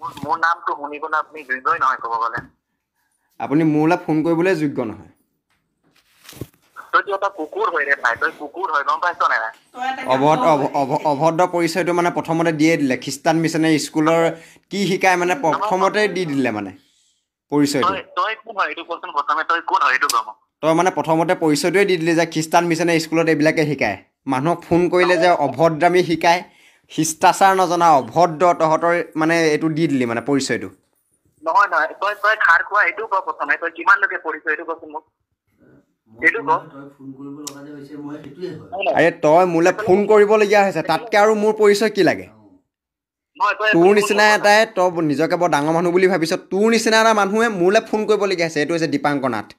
মোৰ নামটো শুনিবলৈ আপুনি যোগ্যই নহয় ক'ব গ'লে। আপুনি মোলৈ ফোন কৰিবলৈ যোগ্য নহয়। তইতো এটা কুকুৰ হয় ৰে ভাই, তই কুকুৰ হয় গম পাইছ নাই? অভদ্ৰ পৰিচয়টো মানে প্ৰথমতে দিয়ে দিলে। খ্ৰীষ্টান মিছনেৰী স্কুলৰ কি শিকায় মানে প্ৰথমতে দি দিলে মানে পৰিচয়টো। তই কোন হয় এইটো কচোন প্ৰথমে, তই কোন হয় এইটো কম। তই মানে প্ৰথমতে পৰিচয়টোৱে দি দিলি যে খ্ৰীষ্টান মিছনেৰী স্কুলত এইবিলাকে শিকায়। মানুহক ফোন কৰিলে যে অভদ্ৰামী শিকায়, শিষ্টাচাৰ নজনা অভদ্ৰ, তহঁতৰ মানে এইটো দি দিলি মানে পৰিচয়টো। নহয় তই খাৰ খোৱা এইটো ক প্ৰথমে, তই কিমানলৈকে পঢ়িছ এইটো কচোন মোক। আৰে তই মোলৈ ফোন কৰিবলগীয়া হৈছে, তাতকৈ আৰু মোৰ পৰিচয় কি লাগে? তোৰ নিচিনা এটাই, তই নিজকে বৰ ডাঙৰ মানুহ বুলি ভাবিছ, তোৰ নিচিনা এটা মানুহে মোলৈ ফোন কৰিবলগীয়া হৈছে। এইটো হৈছে দীপাংকৰ নাথ।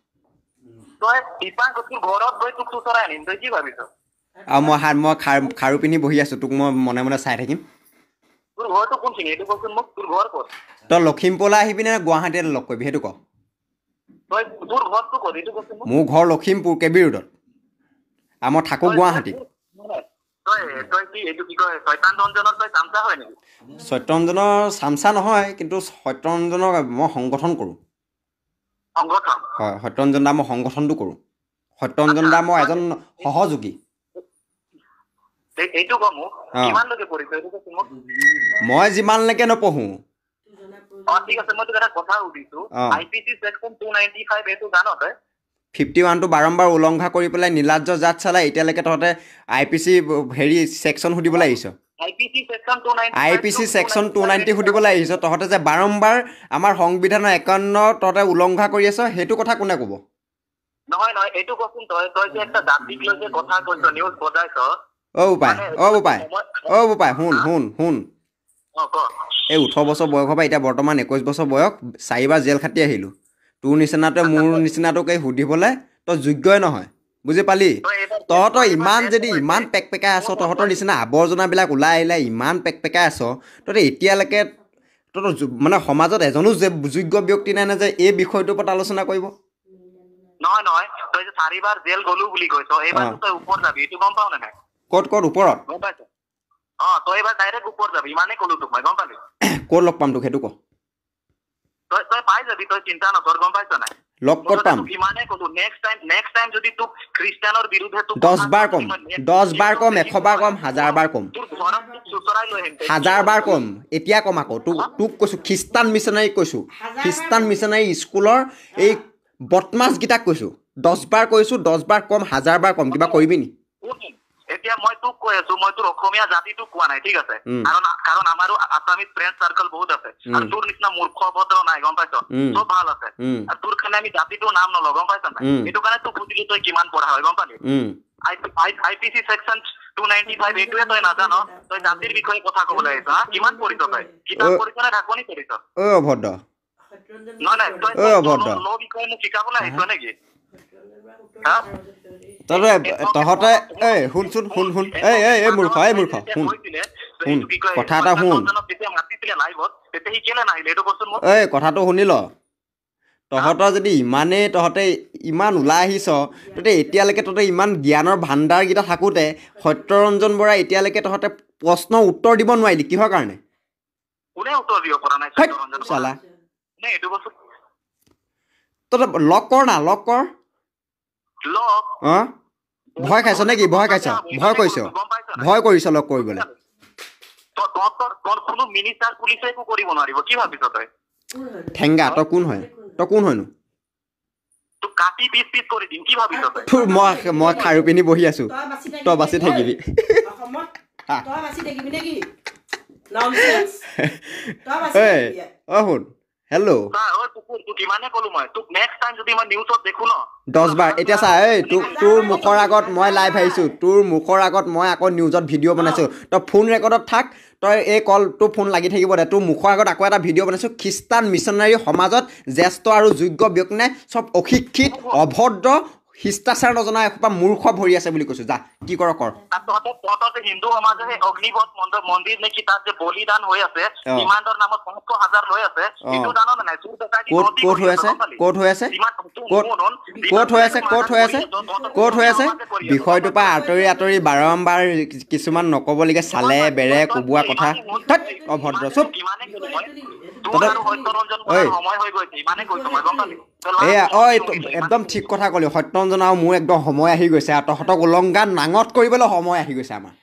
আৰু মই খাৰু পিন্ধি বহি আছো, তোক মই মনে মনে চাই থাকিম। তই লখিমপুৰলৈ আহিবি নে গুৱাহাটীত লগ কৰিবি সেইটো ক। মোৰ ঘৰ লখিমপুৰ কেবি ৰোডত, আৰু মই থাকোঁ গুৱাহাটীত। সত্যৰঞ্জনৰ চামচা নহয়, কিন্তু সত্যৰঞ্জনৰ মই সংগঠন কৰোঁ। হয়, সত্যৰঞ্জন দা মই সংগঠনটো কৰোঁ। সত্যৰঞ্জন দা মই এজন সহযোগী। মই যিমানলৈকে নপঢ়ো। 51টো বাৰম্বাৰ উলংঘা কৰি পেলাই নীলাজ্য জাত চালাই এতিয়ালৈকে তহঁতে IPC ছেকশ্যন সুধিবলৈ আহিছ। IPC ছেকশ্যন 290 সুধিবলৈ আহিছ। তহঁতে যে বাৰম্বাৰ আমাৰ সংবিধানৰ 51 তহঁতে উলংঘা কৰি আছ, সেইটো কথা কোনে ক'ব? বোপাই শুন। এই 18 বছৰ বয়সৰ পৰা এতিয়া বৰ্তমান 21 বছৰ বয়স, 4বাৰ জেল খাটি আহিলোঁ। তোৰ নিচিনাটোৱে মোৰ নিচিনাটোক সুধিবলৈ তই যোগ্যই নহয়, বুজি পালি? তহঁতৰ ইমান পেকপেকাই আছ, তহঁতৰ নিচিনা আৱৰ্জনাবিলাক ওলাই আহিলে ইমান পেকপেকাই আছ, তহঁতে এতিয়ালৈকে তহঁতৰ মানে সমাজত এজনো যোগ্য ব্যক্তি নাই নে যে এই বিষয়টোৰ ওপৰত আলোচনা কৰিব? ক'ত ওপৰত? ক'ত লগ পাম তোক সেইটো ক। লগ ক'ত পাম? 10 বাৰ কম, 100 বাৰ কম, 1000 বাৰ কম, 1000 বাৰ কম। এতিয়া কম আকৌ তোক কৈছোঁ, খ্ৰীষ্টান মিছনাৰীক কৈছোঁ, খ্ৰীষ্টান মিছনাৰী স্কুলৰ এই বদমাছকেইটাক কৈছোঁ। 10 বাৰ কৈছোঁ, 10 বাৰ কম, 1000 বাৰ কম। কিবা কৰিবি নি? এতিয়া মই তোক কৈ আছো, মই তোৰ অসমীয়া জাতিটোক কোৱা নাই, ঠিক আছে? কাৰণ আমাৰো আছামিজ ফ্ৰেণ্ড চাৰ্কল বহুত আছে, আৰু তোৰ নিচিনা মূৰ্খ অভদ্ৰ নাই, গম পাইছ? চব ভাল আছে, আৰু তোৰ কাৰণে আমি জাতিটোৰ নাম নলওঁ, গম পাইছ নাই? সেইটো কাৰণে তোক বুজিলো তই কিমান পঢ়া হয়, গম পালি? IPC ছেকশ্যন 295 এইটোৱে তই নাজান, তই জাতিৰ বিষয়ে কথা ক'বলৈ আহিছ। কিমান পঢ়িছ তই? কিতাপ পঢ়িছ নে ঢাকনি পঢ়িছ? অভদ্ৰ। নহয় তই ল' বিষয়ে মোক শিকাবলৈ আহিছ নেকি? তহঁতে শুনচোন, শুন এই মূৰ্খ শুন কথা এটা শুন। এই কথাটো শুনি ল। তহঁতৰ যদি তহঁতে ইমান ওলাই আহিছ, তহঁতে এতিয়ালৈকে ইমান জ্ঞানৰ ভাণ্ডাৰকেইটা থাকোঁতে সত্যৰঞ্জন বৰা এতিয়ালৈকে তহঁতে প্ৰশ্নৰ উত্তৰ দিব নোৱাৰিলি, কিহৰ কাৰণে? চালা তহঁতে লগ কৰ না, লগ কৰ। ভয় খাইছ নেকি? ভয় কৰিছ লগ কৰিবলৈ? ঠেংগা তই কোন হয়নো? মই খাৰু পিন্ধি বহি আছো, তই বাচি থাকিবি। শুন, হেল্ল', 10 বাৰ। এতিয়া চা, তোৰ মুখৰ আগত মই লাইভ আহিছোঁ, তোৰ মুখৰ আগত মই আকৌ নিউজত ভিডিঅ' বনাইছোঁ। তই ফোন ৰেকৰ্ডত থাক, তই এই কলটো ফোন লাগি থাকিব দে। তোৰ মুখৰ আগত আকৌ এটা ভিডিঅ' বনাইছোঁ, খ্ৰীষ্টান মিছনাৰী সমাজত জ্যেষ্ঠ আৰু যোগ্য ব্যক্তি নাই, চব অশিক্ষিত, অভদ্ৰ, শিষ্টাচাৰ নজনা এসোপা মূৰ্খ ভৰি আছে বুলি কৈছো যা কি কৰ তহঁতৰ হিন্দু সমাজে সেই অগ্নিপথ মন্দিৰ নে কি তাত যে বলিদান হৈ আছে ইমানৰ নামত 500,000 লৈ আছে এইটো জানো নাই ক'ত হৈ আছে ক'ত হৈ আছে ক'ত হৈ আছে বিষয়টোৰ পৰা আঁতৰি বাৰম্বাৰ কিছুমান নক'বলগীয়া চালে বেৰে কোবোৱা কথা অভদ্ৰ চুপ এয়া একদম ঠিক কথা ক'লি সত্যৰঞ্জন আৰু মোৰ একদম সময় আহি গৈছে আৰু তহঁতক উলংঘা নাঙত কৰিবলৈ সময় আহি গৈছে আমাৰ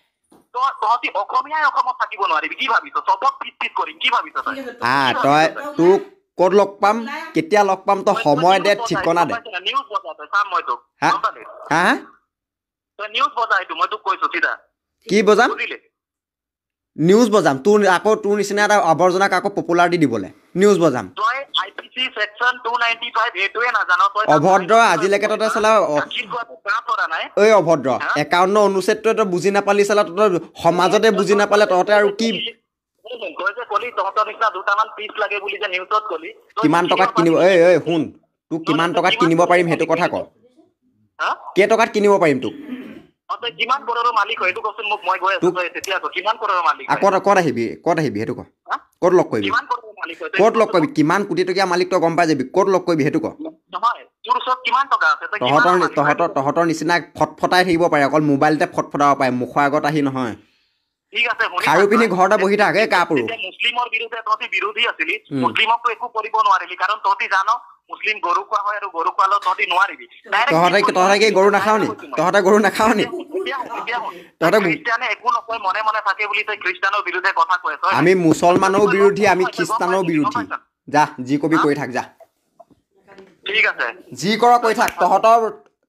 তই তোক ক'ত লগ পাম কেতিয়া লগ পাম তই সময় দে ঠিকনা দে কি বজাম নিউজ বজাম তোৰ নিচিনা এটা আৱৰ্জনাক আকৌ পপুলাৰ দি দিবলৈ নিউজ বজাম অভদ্ৰ আজিলৈকে তই চালা ঐ অভদ্ৰ 51 অনুচ্ছেদটো তই বুজি নাপালি চালা তই সমাজতে বুজি নাপালে তহঁতে আৰু কি কিমান টকাত কিনিব শুন তোক কিমান টকাত কিনিব পাৰিম সেইটো কথা ক কেই টকাত কিনিব পাৰিম তোক ক'ত আহিবি সেইটো ক ক'ত লগ কৰিবি কিমান কোটি টকীয়া মালিক তই গম পাই যাবি ক'ত লগ কৰিবি সেইটো ক তহঁতৰ নিচিনা ফটফটাই থাকিব পাৰে অকল মোবাইলতে ফটফটাব পাৰে মুখৰ আগত আহি নহয় খাৰু পিন্ধি ঘৰতে বহি থাক কাপোৰ মুছলিমৰ বিৰুদ্ধে তহঁতি বিৰোধী আছিলি মুছলিমকতো একো কৰিব নোৱাৰিলি কাৰণ তহঁতি জান মুছলিম গৰু খোৱা হয় আৰু গৰু খোৱালে তহঁতি নোৱাৰিবি তহঁতে কি গৰু নাখাও নি তহঁতে গৰু নাখাও নি খ্ৰীষ্টিয়ানে একো নকয় মনে মনে থাকে বুলি তই খ্ৰীষ্টানৰ বিৰুদ্ধে কথা কৈ আছ আমি মুছলমানৰ বিৰোধী আমি খ্ৰীষ্টানৰ বিৰোধী যা যি কবি কৈ থাক যা ঠিক আছে যি কৰ কৈ থাক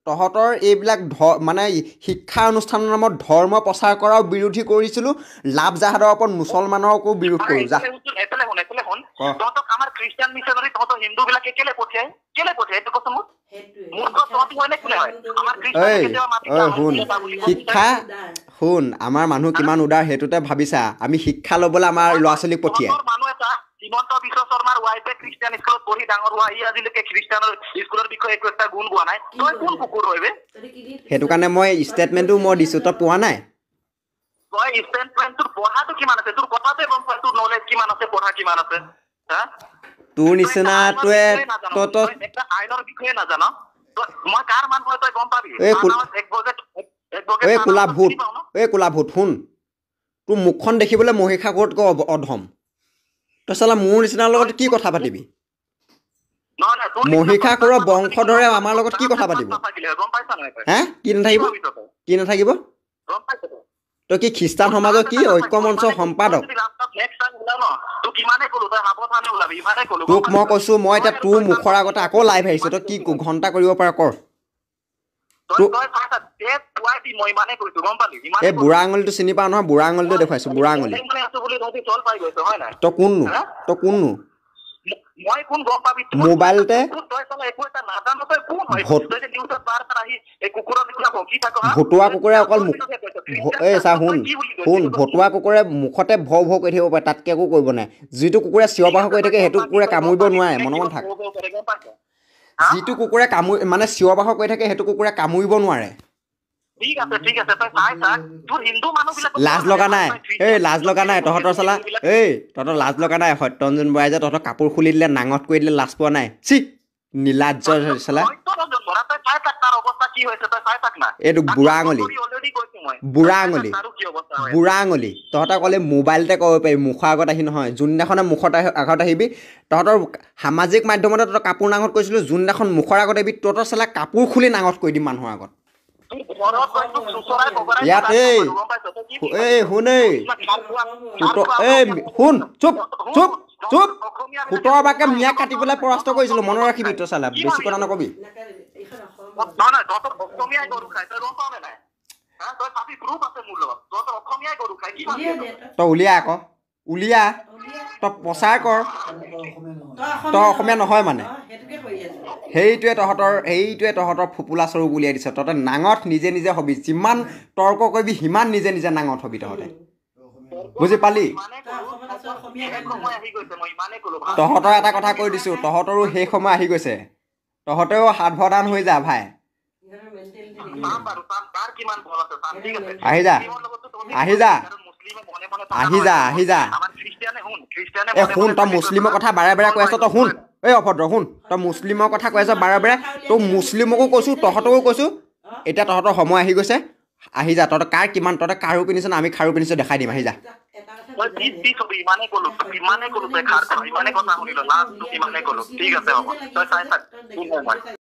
তহঁতৰ এইবিলাক মানে শিক্ষা অনুষ্ঠানৰ নামত ধৰ্ম প্ৰচাৰ কৰাও বিৰোধী কৰিছিলো লাভ জাহাদৰ ওপৰত মুছলমানকো বিৰোধ কৰো যা তহঁতক আমাৰ খ্ৰীষ্টিয়ান মিছনাৰী তহঁতৰ হিন্দু বিলাকে কেলে পঠিয়াই এইটো কথা শুন আমাৰ মানুহ কিমান উদাৰ সেইটোতে ভাবিছা আমি শিক্ষা ল'বলৈ আমাৰ ল'ৰা ছোৱালীক পঠিয়াই হিমন্ত বিশ্ব শৰ্মাৰ ৱাইফে খ্ৰীষ্টিয়ান স্কুলত পঢ়ি ডাঙৰ হোৱা আজিলৈকে খ্ৰীষ্টিয়ানৰ স্কুলৰ বিষয়ে একো এটা গুণ গোৱা নাই তই কোন কুকুৰ হয়বে সেইটো কাৰণে মই ষ্টেটমেণ্টটো মই দিছো তই পোৱা নাই তই ষ্টেটমেণ্ট তোৰ পঢ়াটো কিমান আছে তোৰ কথাতে গম পাই তোৰ নলেজ কিমান আছে পঢ়া কিমান আছে তোৰ নিচিনাটোৱে একটা আইনৰ বিষয়ে নাজান মই কাৰ মান হয় তই গম পাবি কোলা ভূত শুন তোৰ মুখখন দেখিবলৈ মহিষা কোৰ্টকৈ অধম তই চালা মোৰ নিচিনাৰ লগত কি কথা পাতিবি মহিষা কোৰৰ বংশধৰে আমাৰ লগত কি কথা পাতিব কি নাথাকিব তই কি খ্ৰীষ্টান সমাজৰ কি ঐক্য মঞ্চৰ সম্পাদক তোক মই কৈছো মই এতিয়া তোৰ মুখৰ আগতে আকৌ লাইভ আহিছো তই কি ঘণ্টা কৰিব পাৰ কৰ এই বুঢ়া আঙুলিটো চিনি পাও নহয় বুঢ়া আঙুলিটো দেখুৱাইছো বুঢ়া আঙুলি তই কোননো মোবাইলতে ভতুৱা কুকুৰে অকল চা শুন ভতুৱা কুকুৰে মুখতে ভৌ ভৌ কৰি থাকিব পাৰে তাতকে একো কৰিব নাই যিটো কুকুৰে চিঞৰ বাখৰ কৰি থাকে সেইটো কুকুৰে কামুৰিব নোৱাৰে মনে থাক যিটো কুকুৰে মানে চিঞৰ বাখৰ কৰি থাকে সেইটো কুকুৰে কামুৰিব নোৱাৰে লাজ লগা নাই তহঁতৰ চালা তহঁতৰ লাজ লগা নাই সত্যৰঞ্জন বৰাই যে তহঁতৰ কাপোৰ খুলি দিলে নাঙত কৰি দিলে লাজ পোৱা নাই চি নীলাজ্জ চালা এইটো বুঢ়া আঙুলি তহঁতৰ ক'লে মোবাইলতে ক'ব পাৰি মুখৰ আগত আহি নহয় যোনদিনাখনে মুখৰ আগত আহিবি তহঁতৰ সামাজিক মাধ্যমতে তহঁতৰ কাপোৰ নাঙত কৈছিলো যোনদিনাখন মুখৰ আগত আহিবি তহঁতৰ চালা কাপোৰ খুলি নাঙত কৰি দিম মানুহৰ আগত ইয়াত শুন চুপ 17 বাৰকে মিয়াক কাটি পেলাই পৰাস্ত কৰিছিলো মনত ৰাখিবি তই চালা বেছি কথা নকবি তই উলিয়া আকৌ উলিয়া তই প্ৰচাৰ কৰ তই অসমীয়া নহয় মানে সেইটোৱে তহঁতৰ ফুপুলা স্বৰূপ উলিয়াই দিছ তহঁতে নাঙত নিজে নিজে হবি যিমান তৰ্ক কৰিবি সিমান নিজে নিজে নাঙত হবি তহঁতে বুজি পালি তহঁতৰ এটা কথা কৈ দিছো তহঁতৰো সেই সময় আহি গৈছে তহঁতেও সাৱধান হৈ যা ভাই চাম বাৰু চাম তাৰ কিমান বল আছে চাম ঠিক আছে আহি যা আহি যা আহি যা আহি যা আমাৰ খ্ৰীষ্টিয়ানে খ্ৰীষ্টিয়ানে এ শুন তই মুছলিমৰ কথা বাৰে বাৰে কৈ আছ তই শুন এই অভদ্ৰ শুন তই মুছলিমৰ কথা কৈ আছ বাৰে বাৰে তই মুছলিমকো কৈছোঁ তহঁতকো কৈছোঁ এতিয়া তহঁতৰ সময় আহি গৈছে আহি যা তহঁতৰ কাৰ কিমান তহঁতে কাৰো পিন্ধিছ না আমি খাৰু পিন্ধিছোঁ দেখাই দিম আহি যা ইমানে ক'লো ইমানে কথা শুনিলো লাষ্ট ইমানে ক'লো ঠিক আছে হ'ব তই চাই থাক